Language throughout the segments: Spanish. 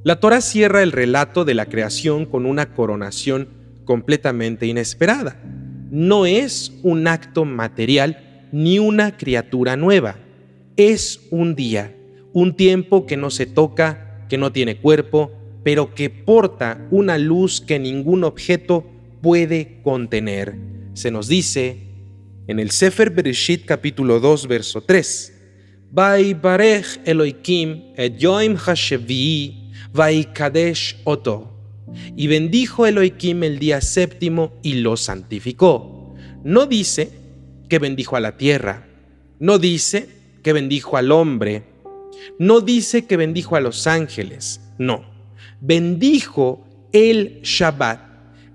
La Torá cierra el relato de la creación con una coronación completamente inesperada. No es un acto material ni una criatura nueva. Es un día, un tiempo que no se toca, que no tiene cuerpo, pero que porta una luz que ningún objeto puede contener. Se nos dice en el Sefer Bereshit capítulo 2 verso 3: Vaibarech Elohim et Yom HaShevi'i Vaikadesh Oto. Y bendijo Elohim el día séptimo y lo santificó. No dice que bendijo a la tierra, no dice que bendijo al hombre, no dice que bendijo a los ángeles, no. Bendijo el Shabbat.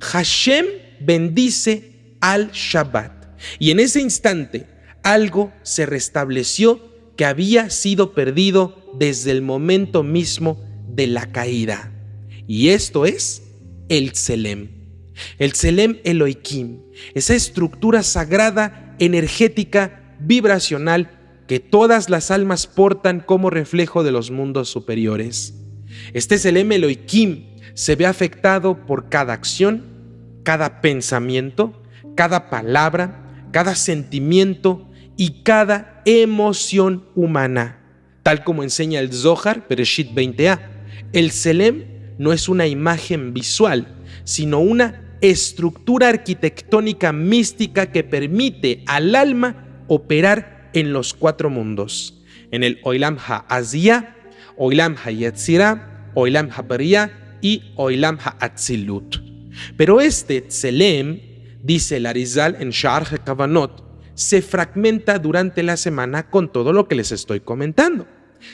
Hashem bendice al Shabbat. Y en ese instante algo se restableció que había sido perdido desde el momento mismo de la caída. Y esto es el Tselem. El Tselem Elohim, esa estructura sagrada, energética, vibracional que todas las almas portan como reflejo de los mundos superiores. Este Tselem Elohim se ve afectado por cada acción, cada pensamiento, cada palabra, cada sentimiento y cada emoción humana. Tal como enseña el Zohar, Bereshit 20a, el Tselem no es una imagen visual, sino una estructura arquitectónica mística que permite al alma operar en los cuatro mundos, en el Olam HaAziyah, Olam HaYetzirah, Olam HaBariah y Olam HaAtzilut. Pero este Tselem, dice el Arizal en Sha'ar HaKavanot, se fragmenta durante la semana con todo lo que les estoy comentando.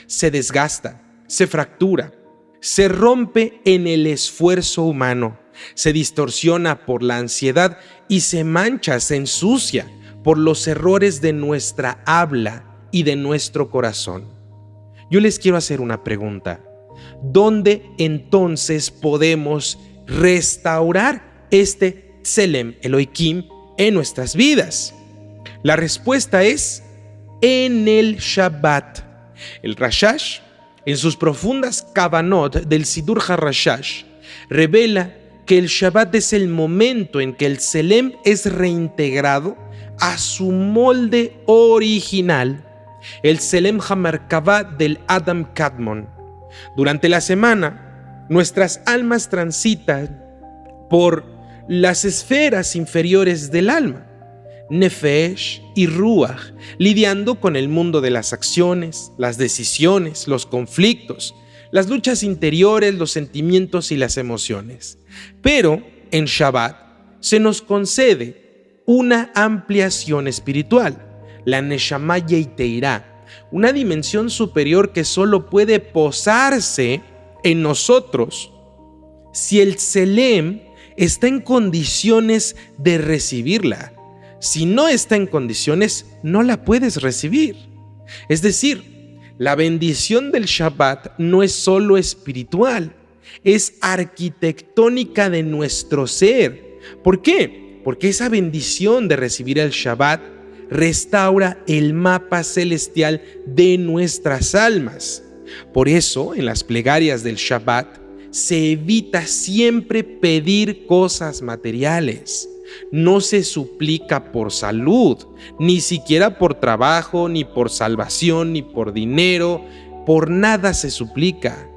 Se desgasta, se fractura, se rompe en el esfuerzo humano, se distorsiona por la ansiedad y se mancha, se ensucia por los errores de nuestra habla y de nuestro corazón. Yo les quiero hacer una pregunta. ¿Dónde entonces podemos restaurar este Tselem Elohim en nuestras vidas? La respuesta es en el Shabbat. El Rashash, en sus profundas Kavanot del Sidur HaRashash, revela que el Shabbat es el momento en que el Tselem es reintegrado a su molde original, el Tselem HaMerkavah del Adam Kadmon. Durante la semana, nuestras almas transitan por las esferas inferiores del alma, Nefesh y Ruach, lidiando con el mundo de las acciones, las decisiones, los conflictos, las luchas interiores, los sentimientos y las emociones. Pero en Shabbat se nos concede una ampliación espiritual, la Neshama Yeiteirá, una dimensión superior que solo puede posarse en nosotros si el Tselem está en condiciones de recibirla. Si no está en condiciones, no la puedes recibir. Es decir, la bendición del Shabbat no es solo espiritual, es arquitectónica de nuestro ser. ¿Por qué? Porque esa bendición de recibir el Shabbat restaura el mapa celestial de nuestras almas. Por eso, en las plegarias del Shabbat, se evita siempre pedir cosas materiales. No se suplica por salud, ni siquiera por trabajo, ni por salvación, ni por dinero, por nada se suplica.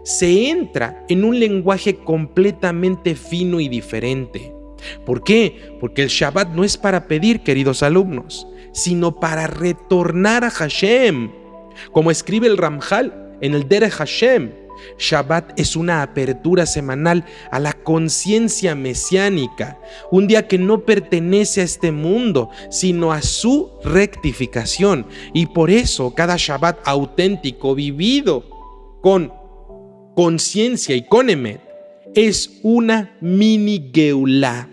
Se entra en un lenguaje completamente fino y diferente. ¿Por qué? Porque el Shabbat no es para pedir, queridos alumnos, sino para retornar a Hashem. Como escribe el Ramjal en el Derech Hashem, Shabbat es una apertura semanal a la conciencia mesiánica, un día que no pertenece a este mundo, sino a su rectificación. Y por eso cada Shabbat auténtico, vivido con conciencia y con emet, es una mini Geulá.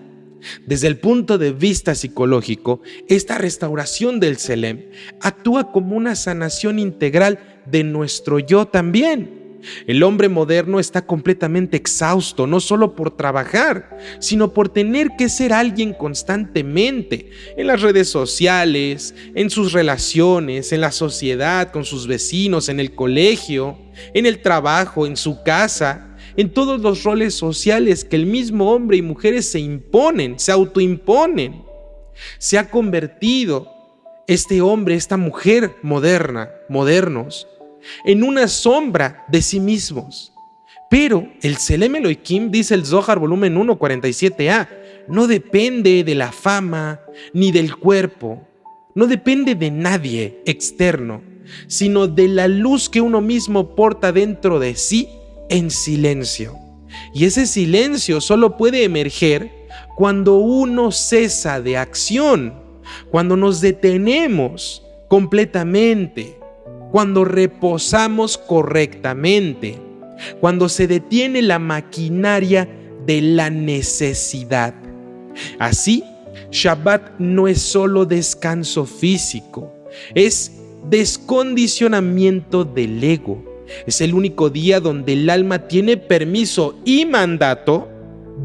Desde el punto de vista psicológico, esta restauración del Tselem actúa como una sanación integral de nuestro yo también. El hombre moderno está completamente exhausto, no solo por trabajar, sino por tener que ser alguien constantemente en las redes sociales, en sus relaciones, en la sociedad, con sus vecinos, en el colegio, en el trabajo, en su casa, en todos los roles sociales que el mismo hombre y mujeres se imponen, se autoimponen. Se ha convertido este hombre, esta mujer modernos, en una sombra de sí mismos. Pero el Tselem Elohim, dice el Zohar volumen 1, 47a, no depende de la fama ni del cuerpo, no depende de nadie externo, sino de la luz que uno mismo porta dentro de sí en silencio. Y ese silencio solo puede emerger cuando uno cesa de acción, cuando nos detenemos completamente, cuando reposamos correctamente, cuando se detiene la maquinaria de la necesidad. Así, Shabbat no es solo descanso físico, es descondicionamiento del ego. Es el único día donde el alma tiene permiso y mandato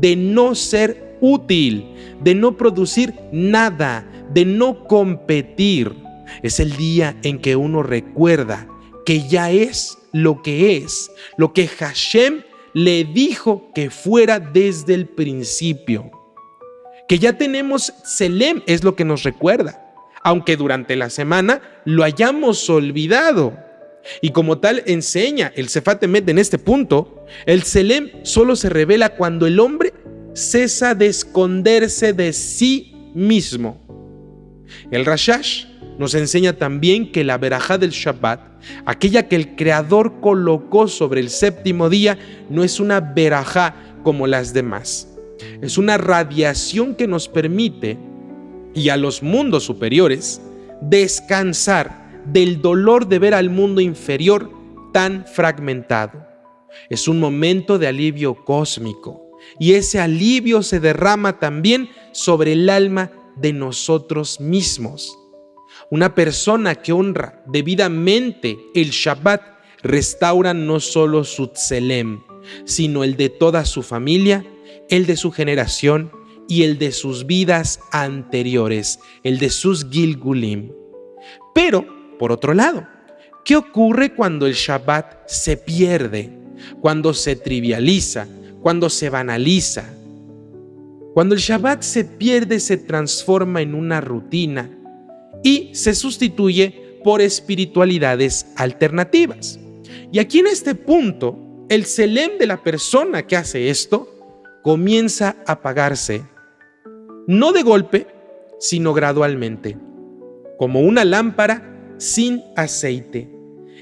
de no ser útil, de no producir nada, de no competir. Es el día en que uno recuerda que ya es, lo que Hashem le dijo que fuera desde el principio. Que ya tenemos Tselem, es lo que nos recuerda, aunque durante la semana lo hayamos olvidado. Y como tal enseña el Sefat Emet en este punto, el Tselem solo se revela cuando el hombre cesa de esconderse de sí mismo. El Rashash nos enseña también que la verajá del Shabbat, aquella que el Creador colocó sobre el séptimo día, no es una verajá como las demás. Es una radiación que nos permite, y a los mundos superiores, descansar del dolor de ver al mundo inferior tan fragmentado. Es un momento de alivio cósmico, y ese alivio se derrama también sobre el alma de nosotros mismos. Una persona que honra debidamente el Shabbat restaura no solo su Tselem, sino el de toda su familia, el de su generación y el de sus vidas anteriores, el de sus Gilgulim. Pero, por otro lado, ¿qué ocurre cuando el Shabbat se pierde, cuando se trivializa, cuando se banaliza? Cuando el Shabbat se pierde, se transforma en una rutina y se sustituye por espiritualidades alternativas. Y aquí en este punto, el Tselem de la persona que hace esto comienza a apagarse, no de golpe, sino gradualmente, como una lámpara sin aceite.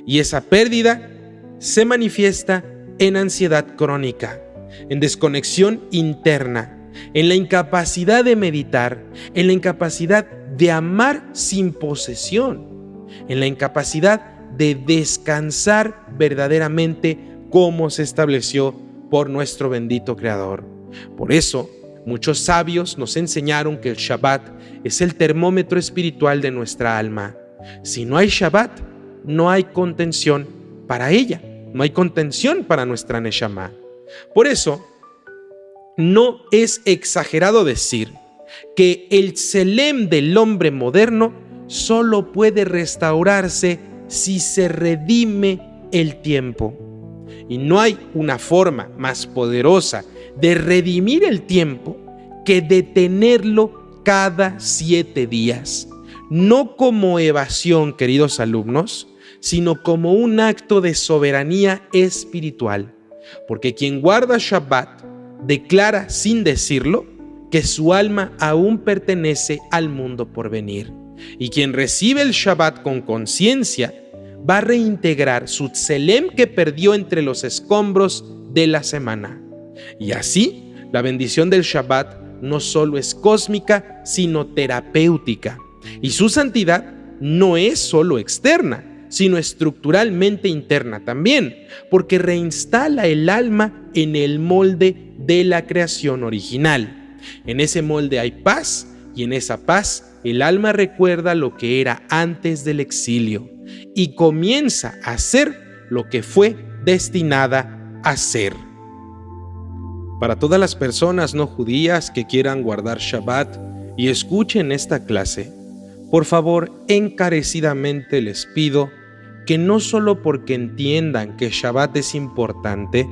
Y esa pérdida se manifiesta en ansiedad crónica, en desconexión interna, en la incapacidad de meditar, en la incapacidad de amar sin posesión, en la incapacidad de descansar verdaderamente como se estableció por nuestro bendito Creador. Por eso, muchos sabios nos enseñaron que el Shabbat es el termómetro espiritual de nuestra alma. Si no hay Shabbat, no hay contención para ella, no hay contención para nuestra Neshama. Por eso, no es exagerado decir que el Tselem del hombre moderno solo puede restaurarse si se redime el tiempo. Y no hay una forma más poderosa de redimir el tiempo que detenerlo cada 7 días. No como evasión, queridos alumnos, sino como un acto de soberanía espiritual. Porque quien guarda Shabbat declara sin decirlo que su alma aún pertenece al mundo por venir. Y quien recibe el Shabbat con conciencia va a reintegrar su Tselem que perdió entre los escombros de la semana. Y así, la bendición del Shabbat no solo es cósmica, sino terapéutica. Y su santidad no es solo externa, sino estructuralmente interna también, porque reinstala el alma en el molde de la creación original. En ese molde hay paz, y en esa paz el alma recuerda lo que era antes del exilio y comienza a ser lo que fue destinada a ser. Para todas las personas no judías que quieran guardar Shabbat y escuchen esta clase, por favor, encarecidamente les pido que no solo porque entiendan que Shabbat es importante,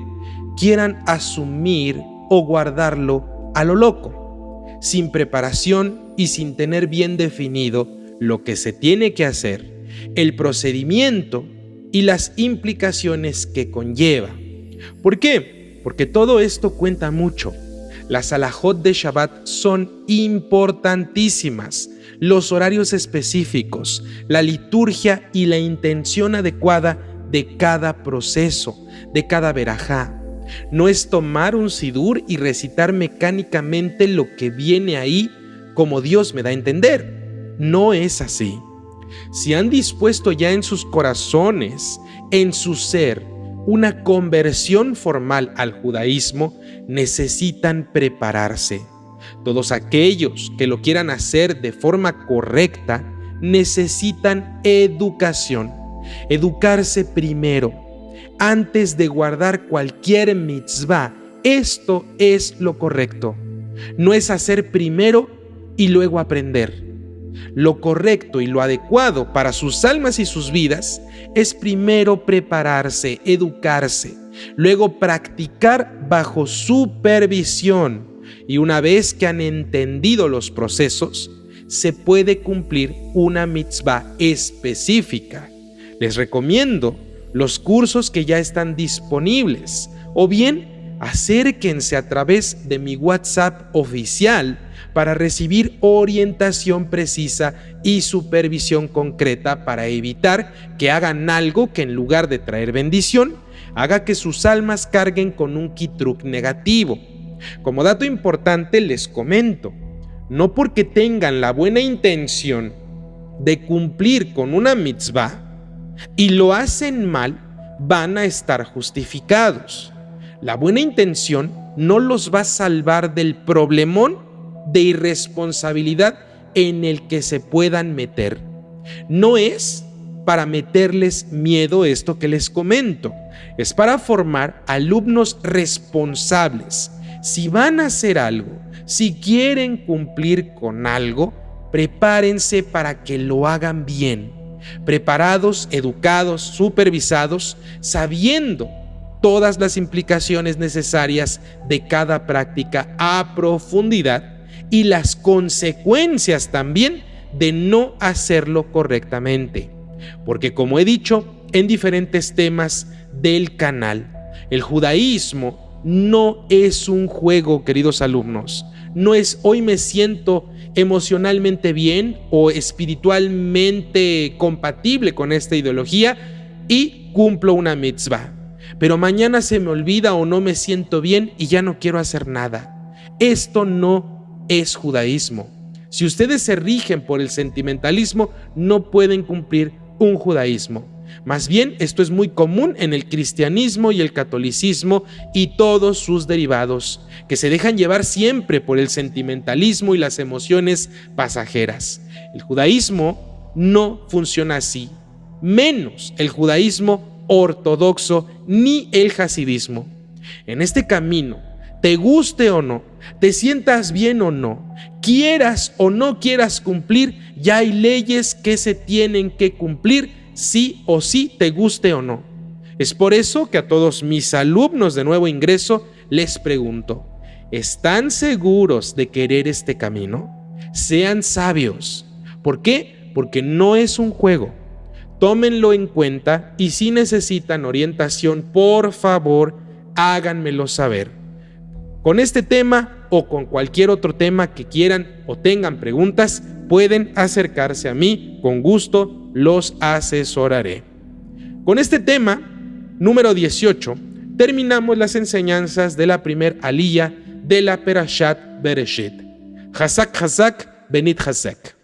quieran asumir o guardarlo a lo loco, sin preparación y sin tener bien definido lo que se tiene que hacer, el procedimiento y las implicaciones que conlleva. ¿Por qué? Porque todo esto cuenta mucho. Las halajot de Shabbat son importantísimas. Los horarios específicos, la liturgia y la intención adecuada de cada proceso, de cada verajá. No es tomar un sidur y recitar mecánicamente lo que viene ahí como Dios me da a entender. No es así. Si han dispuesto ya en sus corazones, en su ser, una conversión formal al judaísmo, necesitan prepararse. Todos aquellos que lo quieran hacer de forma correcta necesitan educación. Educarse primero, antes de guardar cualquier mitzvah. Esto es lo correcto. No es hacer primero y luego aprender. Lo correcto y lo adecuado para sus almas y sus vidas es primero prepararse, educarse, luego practicar bajo supervisión, y una vez que han entendido los procesos, se puede cumplir una mitzvah específica. Les recomiendo los cursos que ya están disponibles, o bien acérquense a través de mi WhatsApp oficial para recibir orientación precisa y supervisión concreta para evitar que hagan algo que en lugar de traer bendición, haga que sus almas carguen con un kitruk negativo. Como dato importante les comento, no porque tengan la buena intención de cumplir con una mitzvah y lo hacen mal, van a estar justificados. La buena intención no los va a salvar del problemón de irresponsabilidad en el que se puedan meter. No es para meterles miedo esto que les comento, es para formar alumnos responsables. Si van a hacer algo, si quieren cumplir con algo, prepárense para que lo hagan bien, preparados, educados, supervisados, sabiendo todas las implicaciones necesarias de cada práctica a profundidad y las consecuencias también de no hacerlo correctamente. Porque como he dicho en diferentes temas del canal, el judaísmo no es un juego, queridos alumnos. No es hoy me siento emocionalmente bien o espiritualmente compatible con esta ideología y cumplo una mitzvah. Pero mañana se me olvida o no me siento bien y ya no quiero hacer nada. Esto no es judaísmo. Si ustedes se rigen por el sentimentalismo, no pueden cumplir un judaísmo. Más bien, esto es muy común en el cristianismo y el catolicismo y todos sus derivados, que se dejan llevar siempre por el sentimentalismo y las emociones pasajeras. El judaísmo no funciona así, menos el judaísmo ortodoxo ni el hasidismo. En este camino, te guste o no, te sientas bien o no, quieras o no quieras cumplir, ya hay leyes que se tienen que cumplir sí o sí, te guste o no. Es por eso que a todos mis alumnos de nuevo ingreso les pregunto, ¿están seguros de querer este camino? Sean sabios. ¿Por qué? Porque no es un juego. Tómenlo en cuenta y si necesitan orientación, por favor, háganmelo saber. Con este tema o con cualquier otro tema que quieran o tengan preguntas, pueden acercarse a mí, con gusto los asesoraré. Con este tema, número 18, terminamos las enseñanzas de la primer aliyah de la Perashat Bereshit. Hazak, Hazak, Benit Hazak.